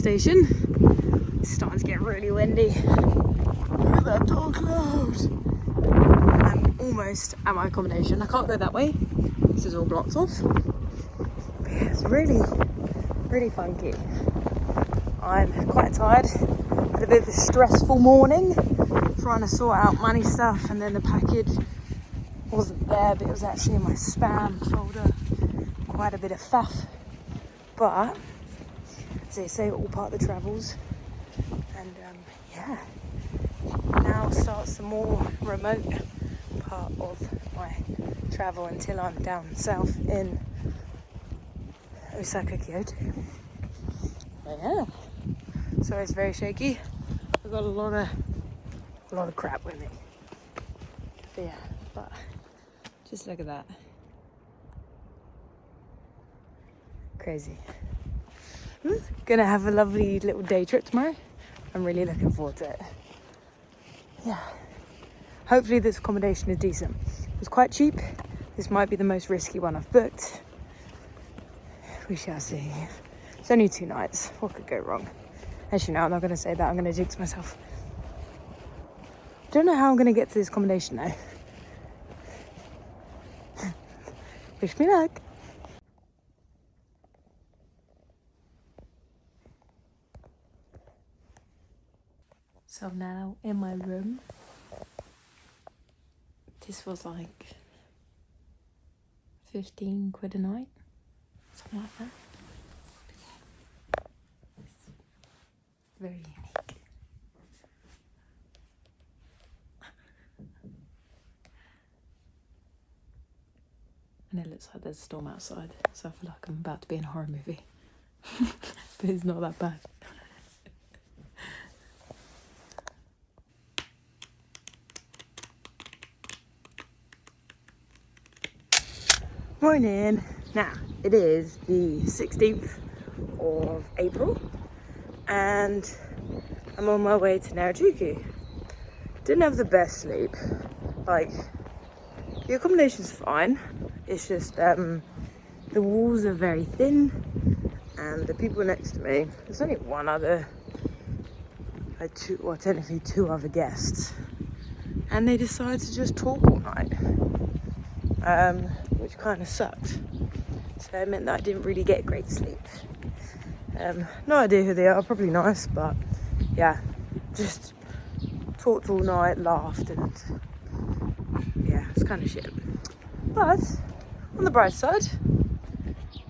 station. It's starting to get really windy. Look at that dark cloud. I'm almost at my accommodation. I can't go that way. This is all blocked off. But yeah, it's really, really funky. I'm quite tired. Had a bit of a stressful morning trying to sort out money stuff, and then the package wasn't there, but it was actually in my spam folder. Quite a bit of faff. But as they say, all part of the travels. And yeah, now starts the more remote part of my travel until I'm down south in Osaka, Kyoto. But yeah, so it's very shaky. I've got a lot of crap with me. But yeah, but just look at that. Crazy. Gonna have a lovely little day trip tomorrow. I'm really looking forward to it. Yeah. Hopefully this accommodation is decent. It was quite cheap. This might be the most risky one I've booked. We shall see. It's only 2 nights. What could go wrong? Actually, no, I'm not gonna say that. I'm gonna jinx myself. Don't know how I'm gonna get to this accommodation though. Wish me luck. So I'm now in my room. This was like 15 quid a night, something like that. It's very unique. And it looks like there's a storm outside, so I feel like I'm about to be in a horror movie. But it's not that bad. Morning. Now it is the 16th of April and I'm on my way to Narai-Juku. Didn't have the best sleep. Like, the accommodation's fine. It's just the walls are very thin and the people next to me, there's only one other, technically 2 other guests, and they decided to just talk all night. Which kind of sucked. So it meant that I didn't really get great sleep. No idea who they are, probably nice, but yeah, just talked all night, laughed, and yeah, it's kind of shit. But on the bright side,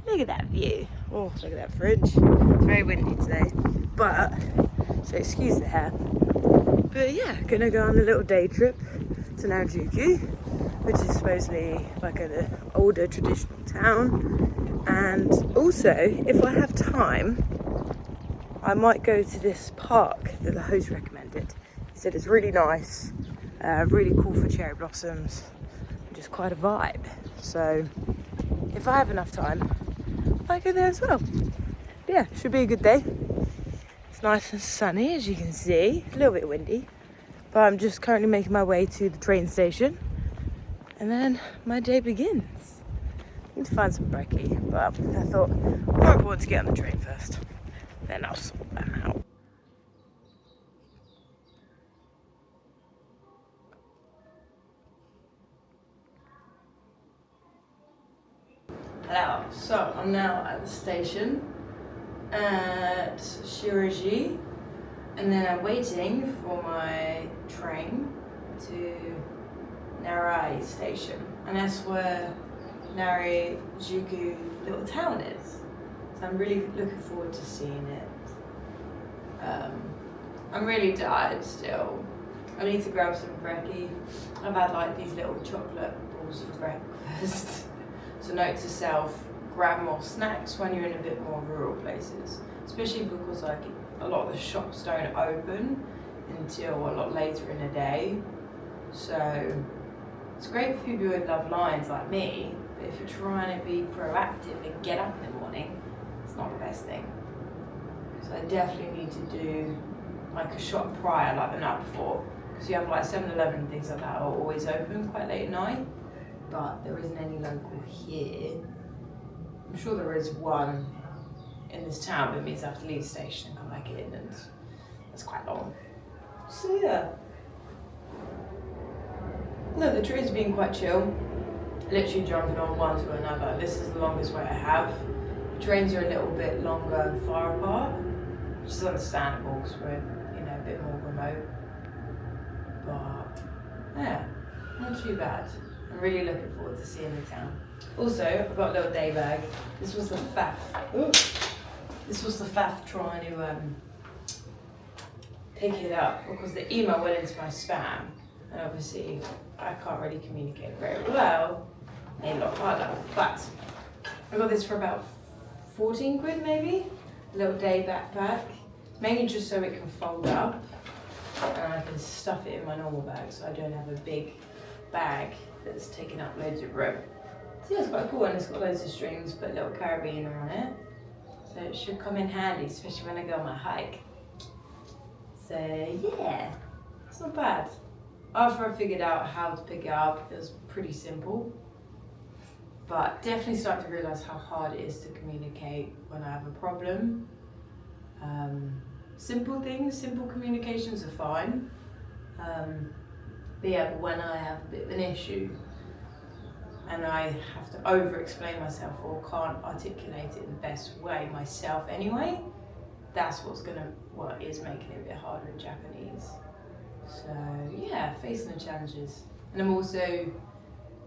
look at that view. Oh, look at that fridge. It's very windy today, but so excuse the hair. But yeah, gonna go on a little day trip to Narai-Juku, which is supposedly like an older traditional town. And also, if I have time, I might go to this park that the host recommended. He said it's really nice, really cool for cherry blossoms, just quite a vibe. So if I have enough time, I might go there as well. Yeah, should be a good day. It's nice and sunny, as you can see, a little bit windy, but I'm just currently making my way to the train station. And then my day begins. I need to find some brekkie, but I thought more important to get on the train first. Then I'll sort that out. Hello, so I'm now at the station at Shiriji, and then I'm waiting for my train to Narai station, and that's where Narai-Juku little town is. So I'm really looking forward to seeing it. I'm really tired still. I need to grab some brekkie. I've had like these little chocolate balls for breakfast. So note to self, grab more snacks when you're in a bit more rural places, especially because like a lot of the shops don't open until a lot later in the day. So it's great for people who love lions like me, but if you're trying to be proactive and get up in the morning, it's not the best thing. So I definitely need to do like a shop prior, like the night before, because you have like 7-Eleven and things like that are always open quite late at night, but there isn't any local here. I'm sure there is one in this town, but it means I have to leave the station and come back in, and that's quite long. So yeah. No, the train's been quite chill. Literally jumping on one to another. This is the longest way I have. The trains are a little bit longer and far apart, which is understandable because we're, you know, a bit more remote. But yeah, not too bad. I'm really looking forward to seeing the town. Also, I've got a little day bag. This was the faff. Ooh. This was the faff trying to pick it up because the email went into my spam, and obviously I can't really communicate very well. A lot harder. But I got this for about 14 quid maybe. A little day backpack, mainly just so it can fold up and I can stuff it in my normal bag, so I don't have a big bag that's taking up loads of room. So yeah, it's quite cool, and it's got loads of strings, put a little carabiner on it. So it should come in handy, especially when I go on my hike. So yeah, it's not bad. After I figured out how to pick it up, it was pretty simple. But definitely starting to realise how hard it is to communicate when I have a problem. Simple things, simple communications are fine. But yeah, but when I have a bit of an issue and I have to over-explain myself or can't articulate it in the best way myself anyway, that's what is making it a bit harder in Japanese. So yeah, facing the challenges. And I'm also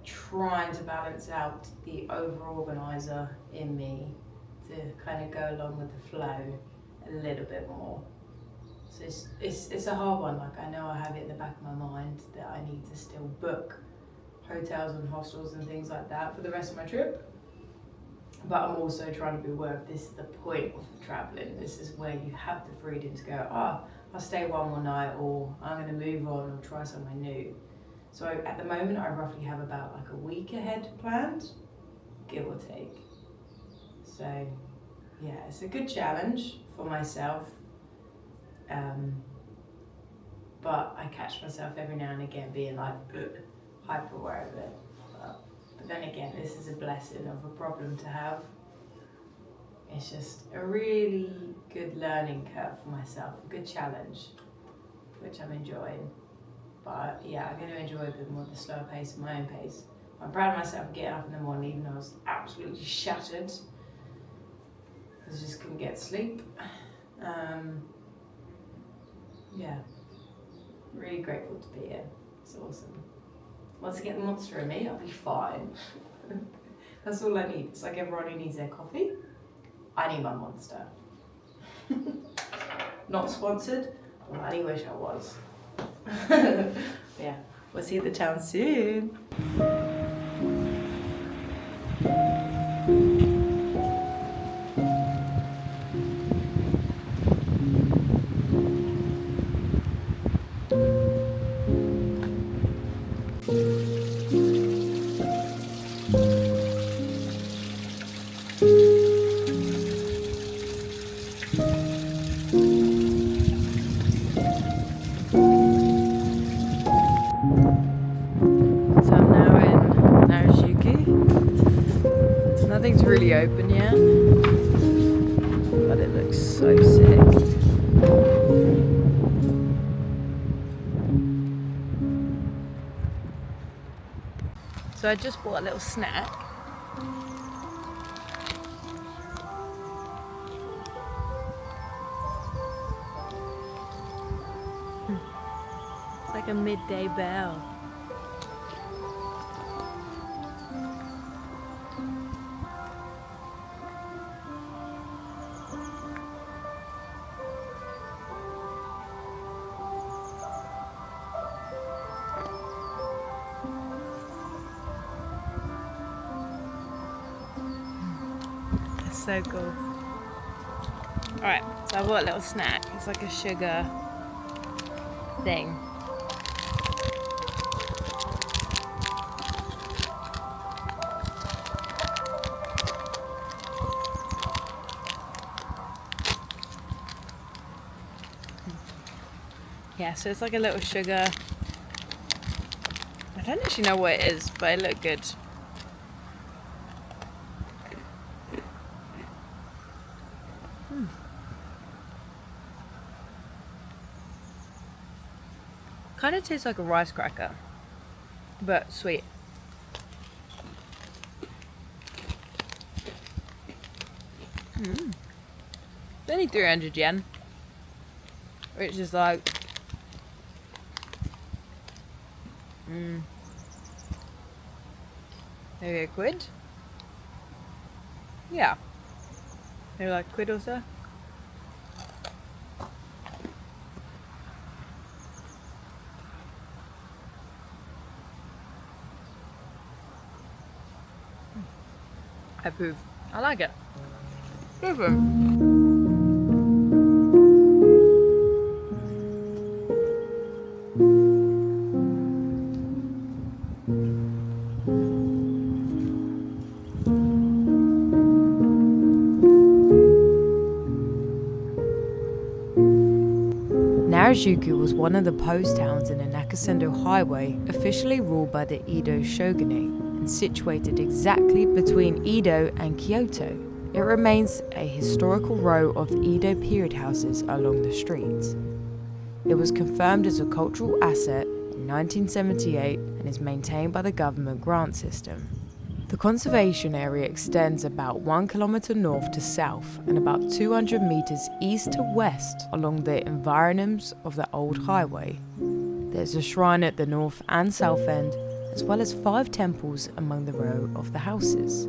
trying to balance out the over-organiser in me to kind of go along with the flow a little bit more. So it's a hard one. Like, I know I have it in the back of my mind that I need to still book hotels and hostels and things like that for the rest of my trip. But I'm also trying to be aware of this is the point of travelling. This is where you have the freedom to go, I'll stay one more night, or I'm going to move on or try somewhere new. So at the moment, I roughly have about like a week ahead planned, give or take. So yeah, it's a good challenge for myself. But I catch myself every now and again being like hyper aware of it. But then again, this is a blessing of a problem to have. It's just a really good learning curve for myself, a good challenge, which I'm enjoying. But yeah, I'm going to enjoy a bit more the slower pace, my own pace. I'm proud of myself for getting up in the morning, even though I was absolutely shattered. I just couldn't get sleep. Yeah, really grateful to be here. It's awesome. Once I get the monster in me, I'll be fine. That's all I need. It's like everyone who needs their coffee. I need my monster. Not sponsored, but I only wish I was. Yeah, we'll see you at the town soon. Nothing's really open yet, but it looks so sick. So I just bought a little snack. It's like a midday bell. So cool. Alright, so I bought a little snack. It's like a sugar thing. Yeah, so it's like a little sugar. I don't actually know what it is, but it looked good. Kind of tastes like a rice cracker, but sweet. It's only 300 yen, which is like maybe a quid. Yeah, maybe like a quid or so. I approve. I like it. Different. Narai-Juku was one of the post towns in the Nakasendo Highway, officially ruled by the Edo shogunate and situated exactly between Edo and Kyoto. It remains a historical row of Edo period houses along the streets. It was confirmed as a cultural asset in 1978 and is maintained by the government grant system. The conservation area extends about 1 kilometer north to south and about 200 meters east to west along the environs of the old highway. There's a shrine at the north and south end, as well as 5 temples among the row of the houses.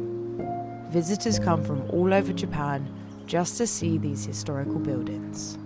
Visitors come from all over Japan just to see these historical buildings.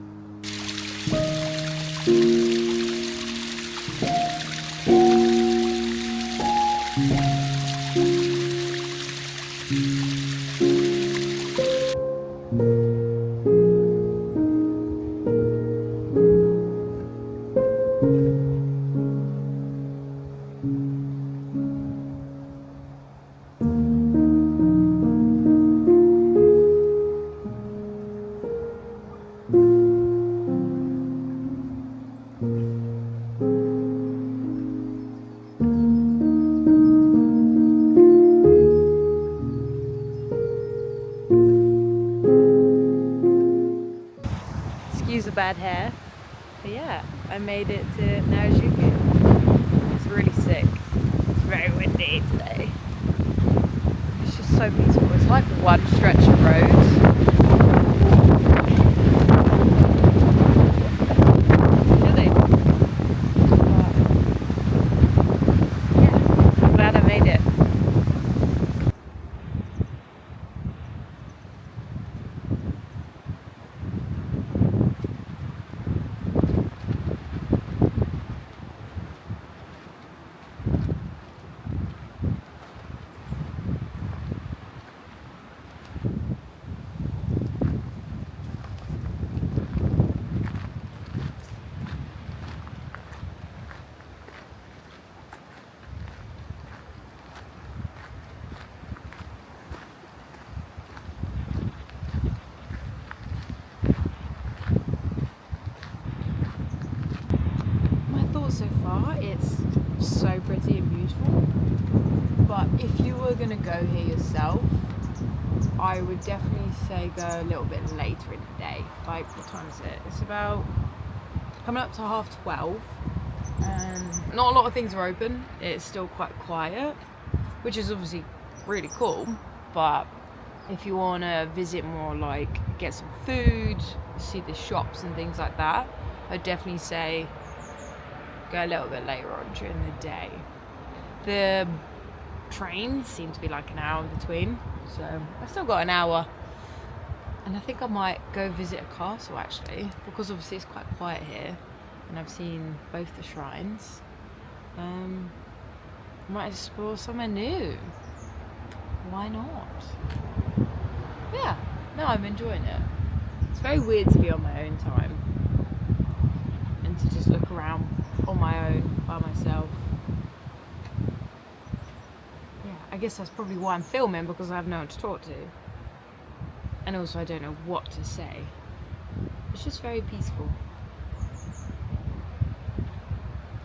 Excuse the bad hair, but yeah, I made it to Narai-Juku. It's really sick. It's very windy today. It's just so peaceful. It's like one stretch of road. Really? But yeah, I'm glad I made it. So far it's so pretty and beautiful, but if you were gonna go here yourself, I would definitely say go a little bit later in the day. Like, what time is it? It's about coming up to 12:30 and not a lot of things are open. It's still quite quiet, which is obviously really cool, but if you want to visit more, like get some food, see the shops and things like that, I'd definitely say go a little bit later on during the day. The trains seem to be like an hour in between, so I've still got an hour, and I think I might go visit a castle actually, because obviously it's quite quiet here and I've seen both the shrines. Might explore somewhere new, why not? Yeah, no, I'm enjoying it. It's very weird to be on my own time and to just look around on my own, by myself. Yeah, I guess that's probably why I'm filming, because I have no one to talk to. And also I don't know what to say. It's just very peaceful.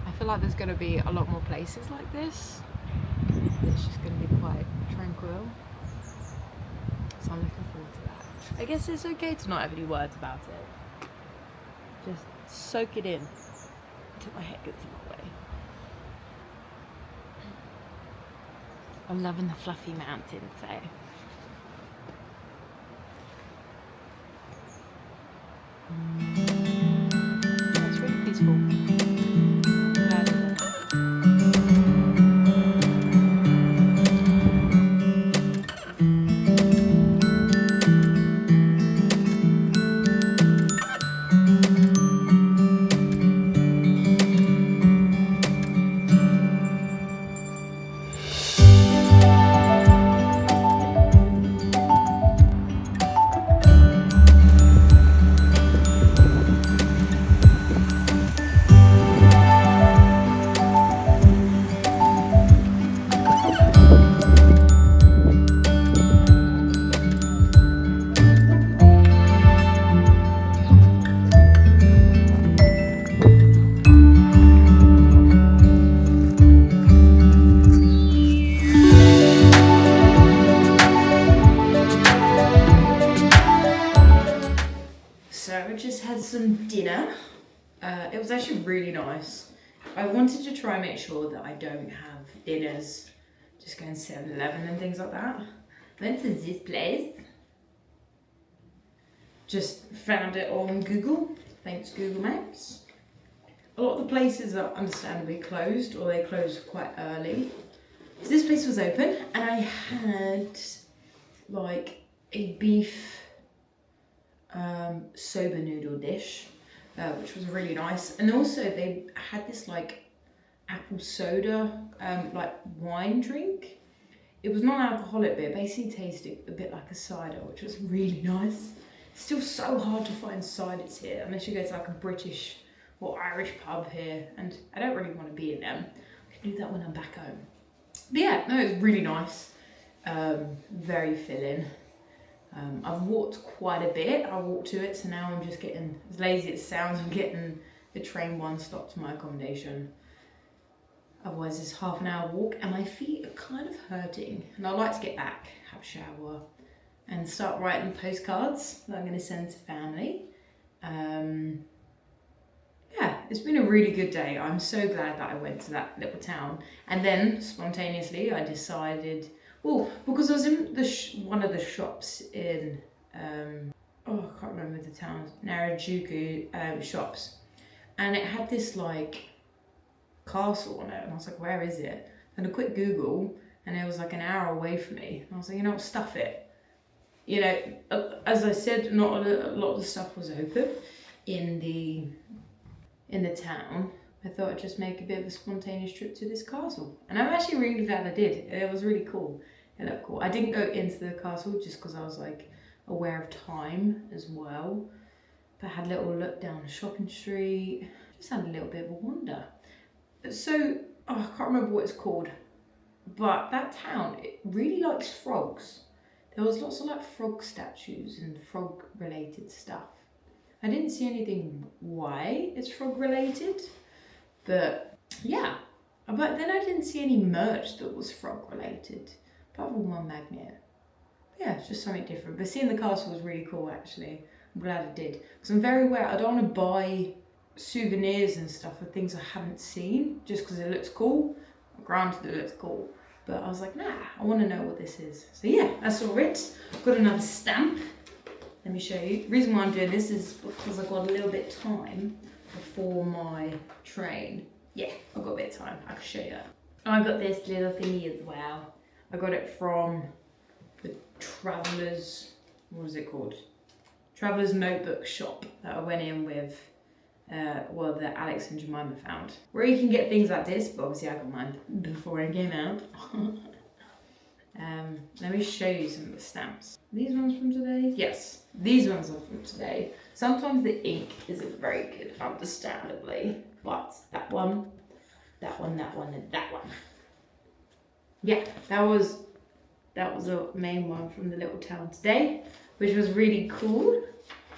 I feel like there's going to be a lot more places like this. It's just going to be quite tranquil. So I'm looking forward to that. I guess it's okay to not have any words about it. Just soak it in. till my head gets in the way. I'm loving the fluffy mountains, so. It's really peaceful. Some dinner. It was actually really nice. I wanted to try and make sure that I don't have dinners just going to 7-Eleven and things like that. Went to this place. Just found it on Google. Thanks Google Maps. A lot of the places are understandably closed, or they closed quite early. So this place was open and I had like a beef soba noodle dish, which was really nice. And also they had this like apple soda, like wine drink. It was non-alcoholic, but it basically tasted a bit like a cider, which was really nice. It's still so hard to find ciders here, unless you go to like a British or Irish pub here, and I don't really want to be in them. I can do that when I'm back home. But yeah, no, it was really nice. Very filling. I've walked quite a bit. I walked to it, so now I'm just getting, as lazy as it sounds, I'm getting the train one stop to my accommodation. Otherwise it's half an hour walk and my feet are kind of hurting. And I'd like to get back, have a shower and start writing postcards that I'm going to send to family. Yeah, it's been a really good day. I'm so glad that I went to that little town. And then spontaneously I decided, well, because I was in one of the shops in, oh, I can't remember the town, Narai-Juku shops. And it had this like castle on it. And I was like, where is it? And a quick Google, and it was like an hour away from me. And I was like, you know what, stuff it. You know, as I said, not a lot of the stuff was open in the town. I thought I'd just make a bit of a spontaneous trip to this castle. And I'm actually really glad I did. It was really cool. It looked cool. I didn't go into the castle just because I was like aware of time as well. But I had a little look down the shopping street. Just had a little bit of a wander. So, oh, I can't remember what it's called. But that town, it really likes frogs. There was lots of like frog statues and frog related stuff. I didn't see anything why it's frog related, but yeah. But then I didn't see any merch that was frog related, apart from one magnet. Yeah, it's just something different. But seeing the castle was really cool actually. I'm glad I did. Because I'm very aware, I don't want to buy souvenirs and stuff of things I haven't seen just because it looks cool. Granted it looks cool. But I was like, nah, I want to know what this is. So yeah, I saw it. Got another stamp. Let me show you. The reason why I'm doing this is because I've got a little bit of time before my train. Yeah, I've got a bit of time. I can show you that. I got this little thingy as well. I got it from the Traveller's, what was it called? Traveller's Notebook shop that I went in with. Well, that Alex and Gemma found. Where you can get things like this, but obviously I got mine before I came out. Let me show you some of the stamps. These ones from today? Yes, these ones are from today. Sometimes the ink isn't very good, understandably, but that one, that one, that one, and that one. Yeah, that was the main one from the little town today, which was really cool.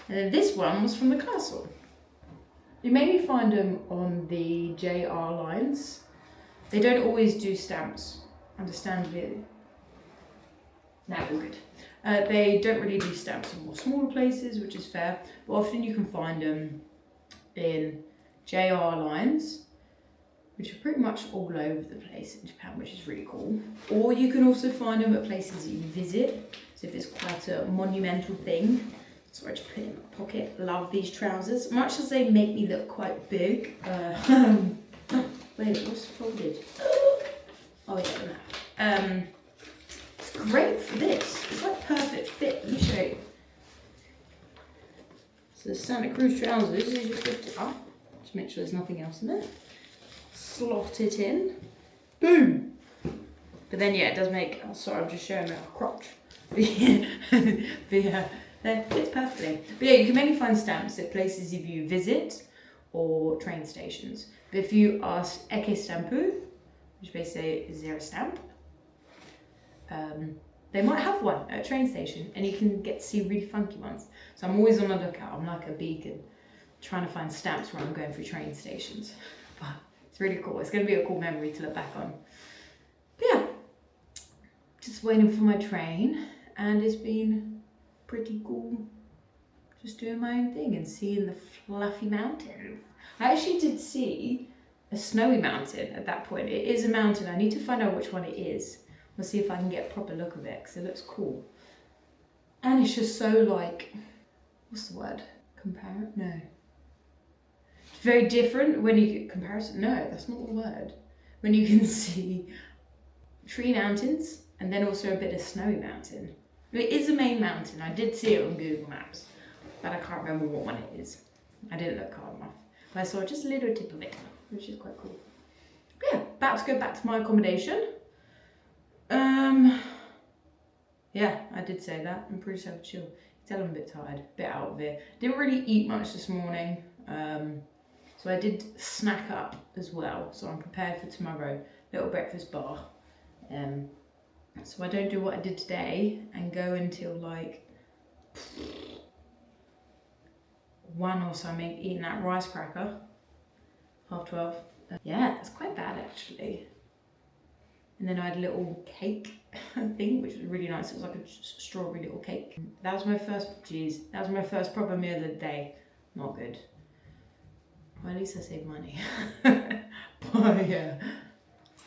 And then this one was from the castle. You mainly find them on the JR lines. They don't always do stamps, understandably. No, all good. They don't really do stamps in more smaller places, which is fair. But often you can find them in JR lines which are pretty much all over the place in Japan, which is really cool. Or you can also find them at places that you visit. So if it's quite a monumental thing, so I just put it in my pocket. Love these trousers. Much as they make me look quite big. Wait, it was folded. Oh yeah, it's great for this. It's like perfect fit. Let me show you. So the Santa Cruz trousers, you just lift it up. Just make sure there's nothing else in it. Slot it in. Boom! But then yeah, it does make, oh, sorry, I'm just showing my crotch. But yeah, that fits perfectly. But yeah, you can mainly find stamps at places if you visit or train stations. But if you ask Eke Stampu, which basically is there a stamp? They might have one at a train station and you can get to see really funky ones. So I'm always on the lookout. I'm like a beacon trying to find stamps when I'm going through train stations. But it's really cool. It's going to be a cool memory to look back on. But yeah, just waiting for my train and it's been pretty cool just doing my own thing and seeing the fluffy mountains. I actually did see a snowy mountain at that point. It is a mountain. I need to find out which one it is. We'll see if I can get a proper look of it because it looks cool. And it's just so like, what's the word? No. It's very different when you get comparison. No, that's not the word. When you can see tree mountains and then also a bit of snowy mountain. It is a main mountain. I did see it on Google Maps, but I can't remember what one it is. I didn't look hard enough. But I saw just a little tip of it, which is quite cool. But yeah, about to go back to my accommodation. Yeah, I did say that. I'm pretty chill. You tell I'm a bit tired, a bit out of it. Didn't really eat much this morning. So I did snack up as well. So I'm prepared for tomorrow. Little breakfast bar. So I don't do what I did today and go until like 1 or so. I'm eating that rice cracker. 12:30. Yeah, that's quite bad actually. And then I had a little cake thing, which was really nice. It was like a strawberry little cake. That was my first proper meal of the day. Not good. Well, at least I saved money. But yeah,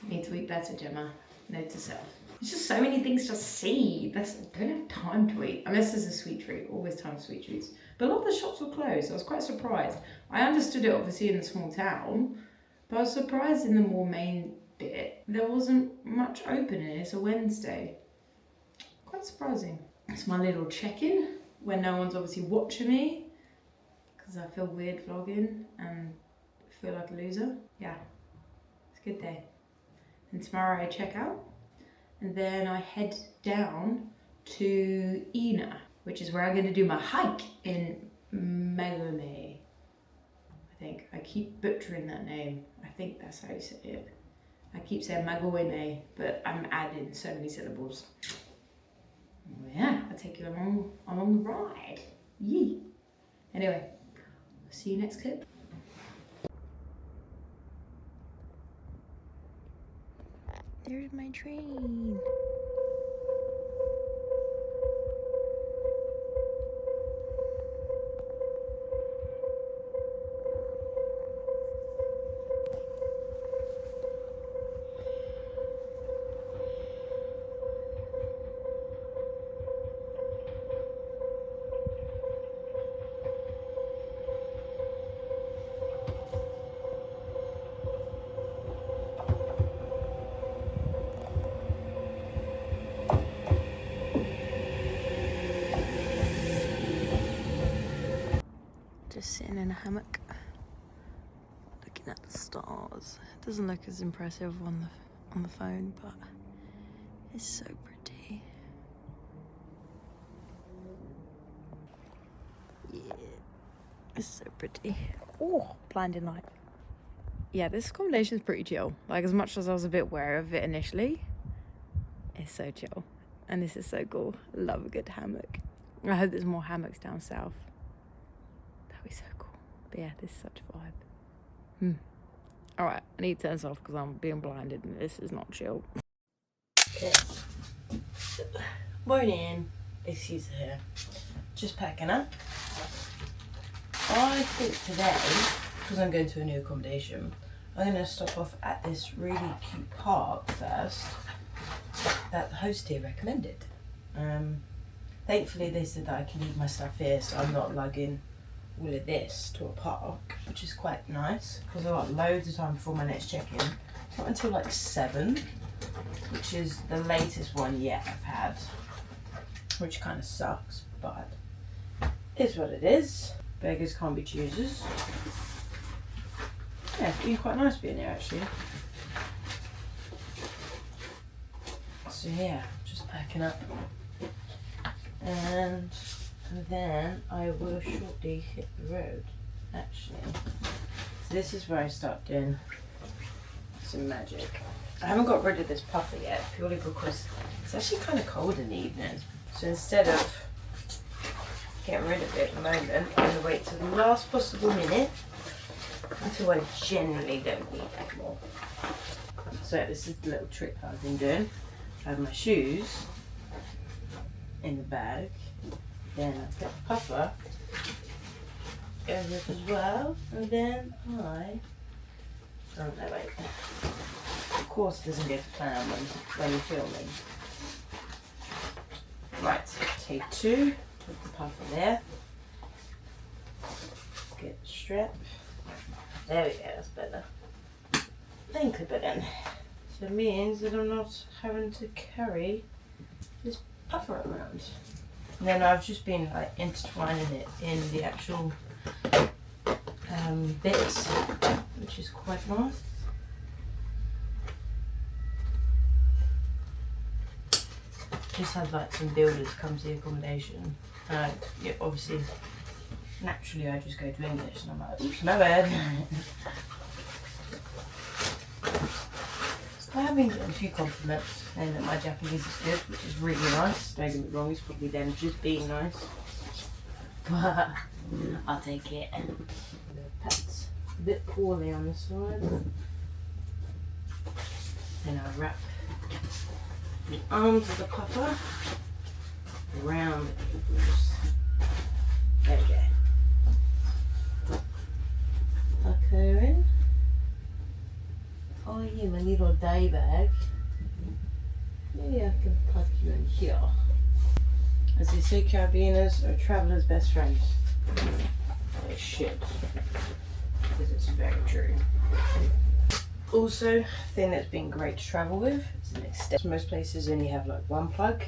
need to eat better, Gemma. Note to self. There's just so many things to see. I don't have time to eat. Unless there's a sweet treat. Always time for sweet treats. But a lot of the shops were closed. I was quite surprised. I understood it obviously in the small town. But I was surprised in the more main bit. There wasn't much open and it's a Wednesday. Quite surprising. It's my little check-in when no one's obviously watching me. Because I feel weird vlogging and feel like a loser. Yeah, it's a good day. And tomorrow I check out. And then I head down to Ina, which is where I'm going to do my hike in Megane. I think. I keep butchering that name. I think that's how you say it. I keep saying Magone, but I'm adding so many syllables. Yeah, I'll take you along the ride. Yee. Anyway, see you next clip. There's my train. Just sitting in a hammock, looking at the stars. It doesn't look as impressive on the phone, but it's so pretty. Yeah, it's so pretty. Oh, blinding light. Yeah, this accommodation is pretty chill. Like, as much as I was a bit wary of it initially, it's so chill. And this is so cool. I love a good hammock. I hope there's more hammocks down south. That'd be so cool. But yeah, this is such a vibe. Alright, I need to turn this off because I'm being blinded and this is not chill. Okay. Morning. Excuse here. Just packing up. I think today, because I'm going to a new accommodation, I'm going to stop off at this really cute park first that the host here recommended. Thankfully they said that I can leave my stuff here, so I'm not lugging all of this to a park, which is quite nice because I've got loads of time before my next check-in. Not until like 7, which is the latest one yet I've had, which kind of sucks, but it's what it is. Beggars can't be choosers. Yeah, it's been quite nice being here actually. So yeah, just packing up, and then I will shortly hit the road actually. So this is where I start doing some magic. I haven't got rid of this puffer yet, purely because it's actually kind of cold in the evening. So instead of getting rid of it at the moment, I'm going to wait till the last possible minute until I genuinely don't need it anymore. So this is the little trick that I've been doing. I have my shoes in the bag, then I put the puffer over it as well, and then I don't know, wait. Of course it doesn't go to plan when you're filming. Right, take 2. Put the puffer there. Get the strap. There we go, that's better. Then clip it in. So it means that I'm not having to carry this puffer around. And then I've just been like intertwining it in the actual bits, which is quite nice. Just had like some builders come to the accommodation. Yeah, obviously, naturally I just go to English and I'm like, oops, my bad. I have been getting a few compliments saying that my Japanese is good, which is really nice. Don't get me wrong, it's probably them just being nice. But I'll take it. That's a bit poorly on the side. Then I'll wrap the arms of the puffer around the ears. There we go. Tuck her in. Oh yeah, my little day bag. Maybe I can tuck you in here. As they say, Caribbeaners are travelers' best friends. They should, because it's very true. Also, thing that's been great to travel with is an extension. Most places only have like one plug,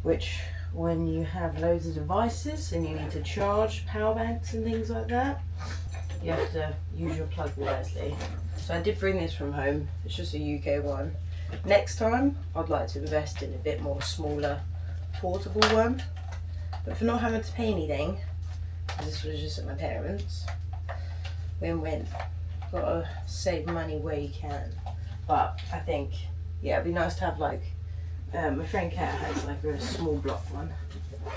which when you have loads of devices and you need to charge power banks and things like that, you have to use your plug wisely. So I did bring this from home. It's just a UK one. Next time, I'd like to invest in a bit more smaller, portable one. But for not having to pay anything, this was just at my parents', win-win. Gotta save money where you can. But I think, yeah, it'd be nice to have like, my friend Kat has like a small block one.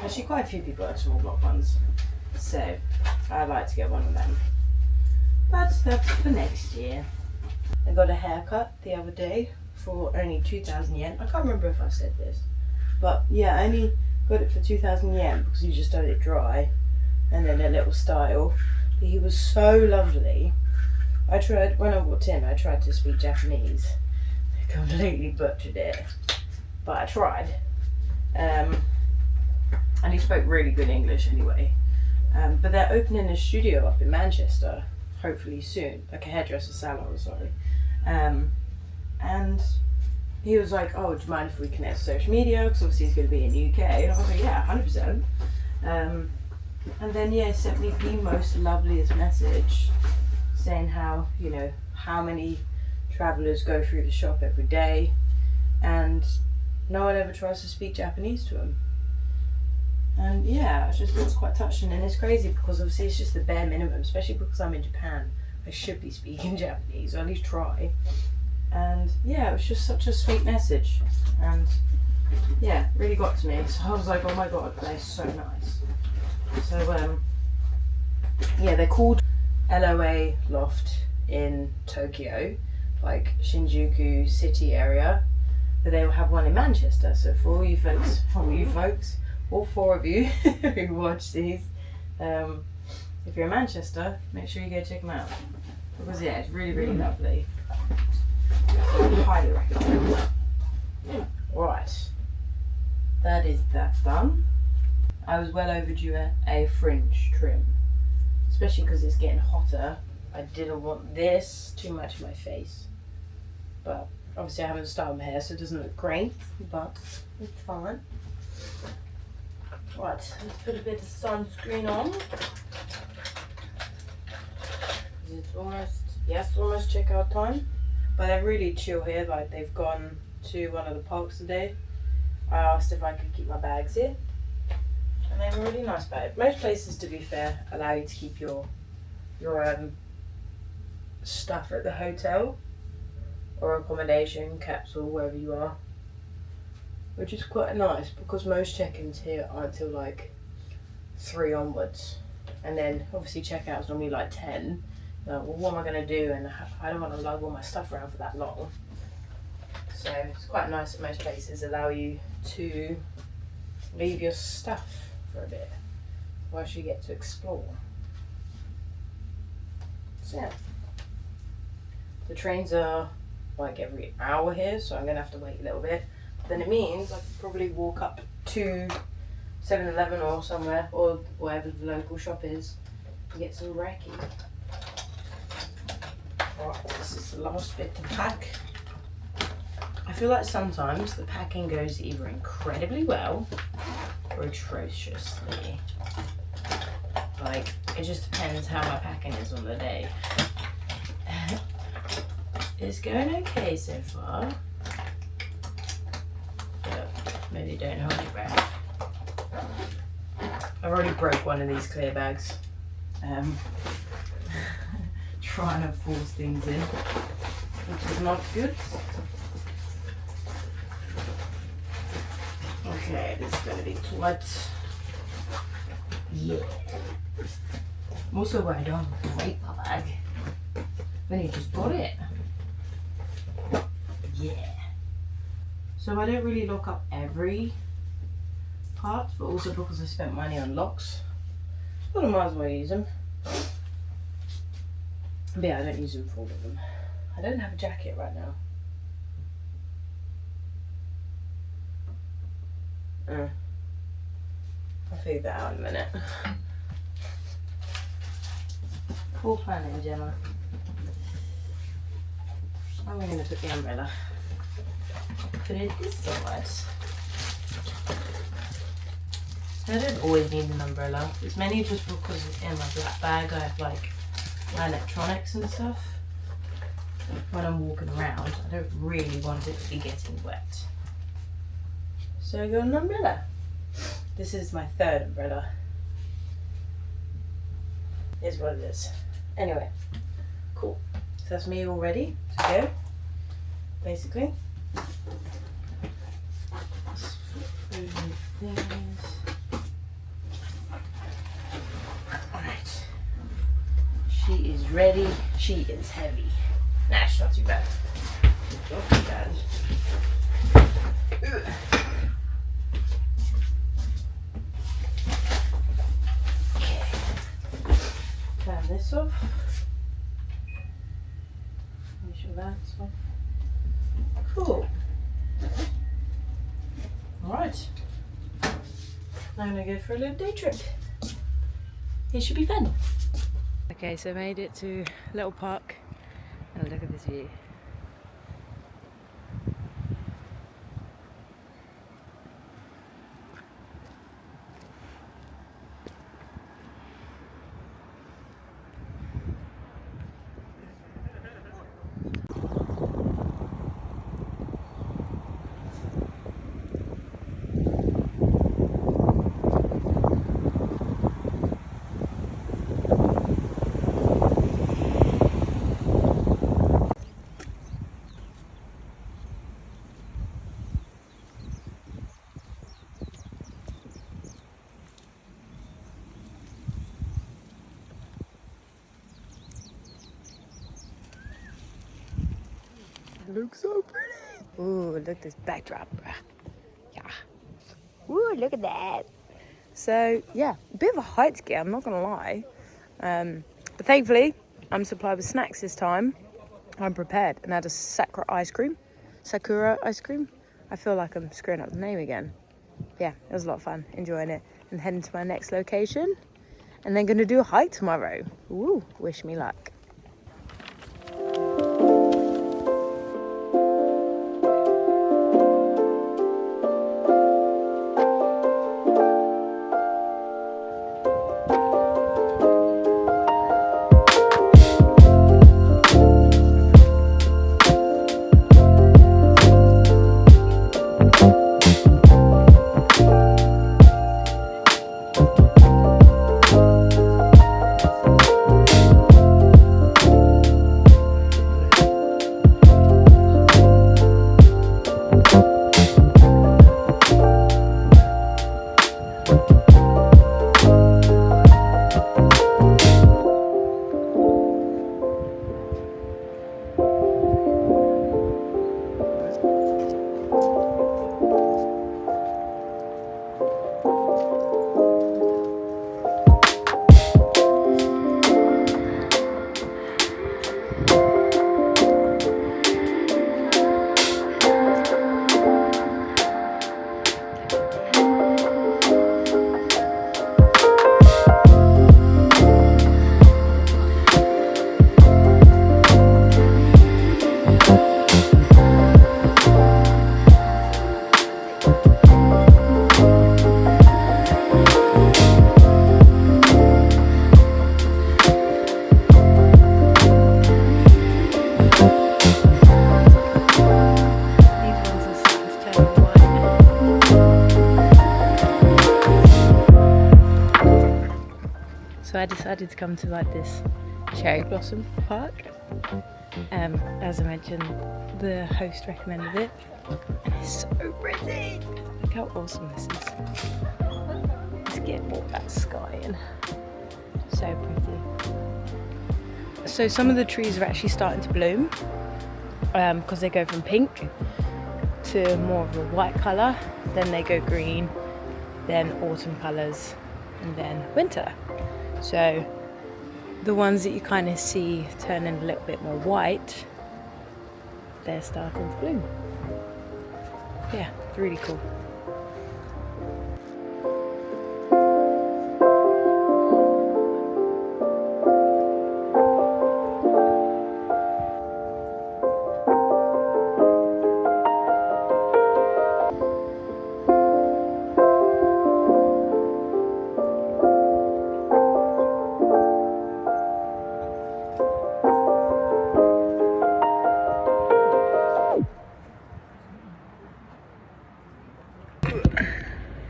Actually, quite a few people have small block ones. So I'd like to get one of them. But that's for next year. I got a haircut the other day for only 2,000 yen. I can't remember if I said this. But yeah, I only got it for 2,000 yen because he just done it dry and then a little style. But he was so lovely. I tried, when I walked in, I tried to speak Japanese. I completely butchered it. But I tried. And he spoke really good English anyway. But they're opening a studio up in Manchester, hopefully soon. Like a hairdresser salon, sorry. And he was like, oh, do you mind if we connect to social media? Because obviously he's going to be in the UK. And I was like, yeah, 100%. And then, yeah, he sent me the most loveliest message saying how, you know, how many travellers go through the shop every day and no one ever tries to speak Japanese to him. And yeah, I just thought it was quite touching, and it's crazy because obviously it's just the bare minimum, especially because I'm in Japan. I should be speaking Japanese, or at least try. And yeah, it was just such a sweet message, and yeah, really got to me. So I was like, oh my god, they're so nice. So yeah, they're called LOA Loft in Tokyo, like Shinjuku city area, but they will have one in Manchester. So for all you folks, all 4 of you who watch these, if you're in Manchester, make sure you go check them out. because yeah, it's really, really lovely. I highly recommend. Right, that's done. I was well overdue a fringe trim, especially because it's getting hotter. I didn't want this too much in my face, but obviously I haven't styled my hair, so it doesn't look great, but it's fine. Right, let's put a bit of sunscreen on. It's almost checkout time, but they're really chill here. Like, they've gone to one of the parks today. I asked if I could keep my bags here, and they have a really nice bag. Most places, to be fair, allow you to keep your stuff at the hotel or accommodation capsule, wherever you are, which is quite nice because most check-ins here aren't till like 3 onwards, and then obviously checkout's normally like 10. Well, what am I going to do? And I don't want to lug all my stuff around for that long. So it's quite nice that most places allow you to leave your stuff for a bit whilst you get to explore. So yeah. The trains are like every hour here, so I'm going to have to wait a little bit. Then it means I could probably walk up to 7-Eleven or somewhere, or wherever the local shop is, and get some brekkie. Right, this is the last bit to pack. I feel like sometimes the packing goes either incredibly well or atrociously. Like, it just depends how my packing is on the day. It's going okay so far, but maybe don't hold your breath. I've already broke one of these clear bags. Trying to force things in, which is not good. Okay, this is gonna be too much. Yeah. I'm also worried I don't break my bag. Then you just got it. Yeah. So I don't really lock up every part, but also because I spent money on locks, but I might as well use them. But yeah, I don't use them for all of them. I don't have a jacket right now. I'll figure that out in a minute. Poor planning, Gemma. I'm going to put the umbrella. Put it this side. I don't always need an umbrella. It's mainly just because in my black bag I have like my electronics and stuff. When I'm walking around, I don't really want it to be getting wet. So I got an umbrella. This is my 3rd umbrella. Is what it is. Anyway, cool. So that's me all ready to go, basically. Alright. She is ready. She is heavy. Nah, she's not too bad. Not too bad. Ugh. Okay. Turn this off. Make sure that's off. Cool. Alright. Now I'm gonna go for a little day trip. It should be fun. Okay, so I made it to a little park and look at this view. Looks so pretty. Ooh, look at this backdrop. Yeah. Ooh, look at that. So yeah, a bit of a height scare, I'm not gonna lie. But thankfully, I'm supplied with snacks this time. I'm prepared, and I had a Sakura ice cream. I feel like I'm screwing up the name again. Yeah, it was a lot of fun, enjoying it, and heading to my next location, and then gonna do a hike tomorrow. Woo, wish me luck. So I decided to come to like this cherry blossom park. As I mentioned, the host recommended it, and it's so pretty. Look how awesome this is. Let's get more of that sky in. So pretty. So some of the trees are actually starting to bloom because they go from pink to more of a white colour, then they go green, then autumn colours, and then winter. So the ones that you kind of see turning a little bit more white, they're starting to bloom. Yeah, it's really cool.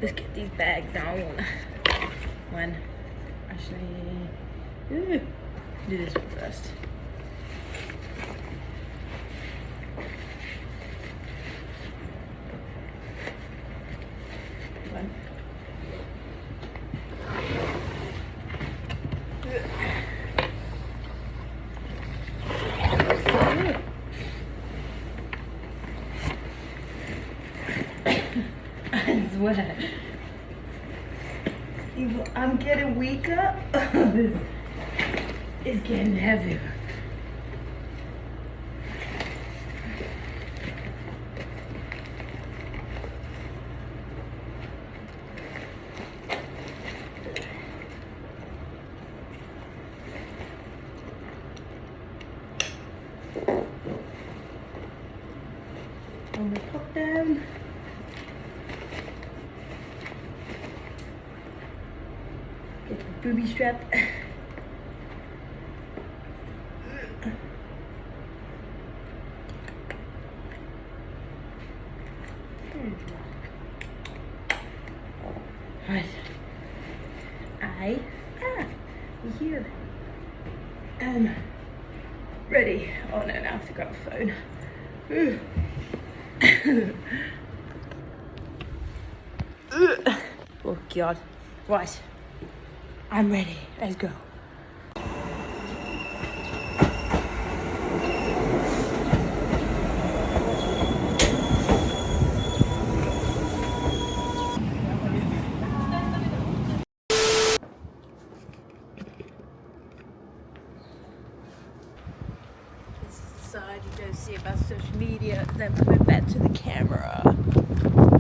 Let's get these bags down. One. Actually, do this one first. One. I swear. I'm getting weaker. This is getting heavier. I'm gonna pop down. Get the booby strap. Right. You're here. Ready. Oh no, now I have to grab a phone. Oh god. Right. I'm ready. Let's go. already don't see about social media, then I went back to the camera.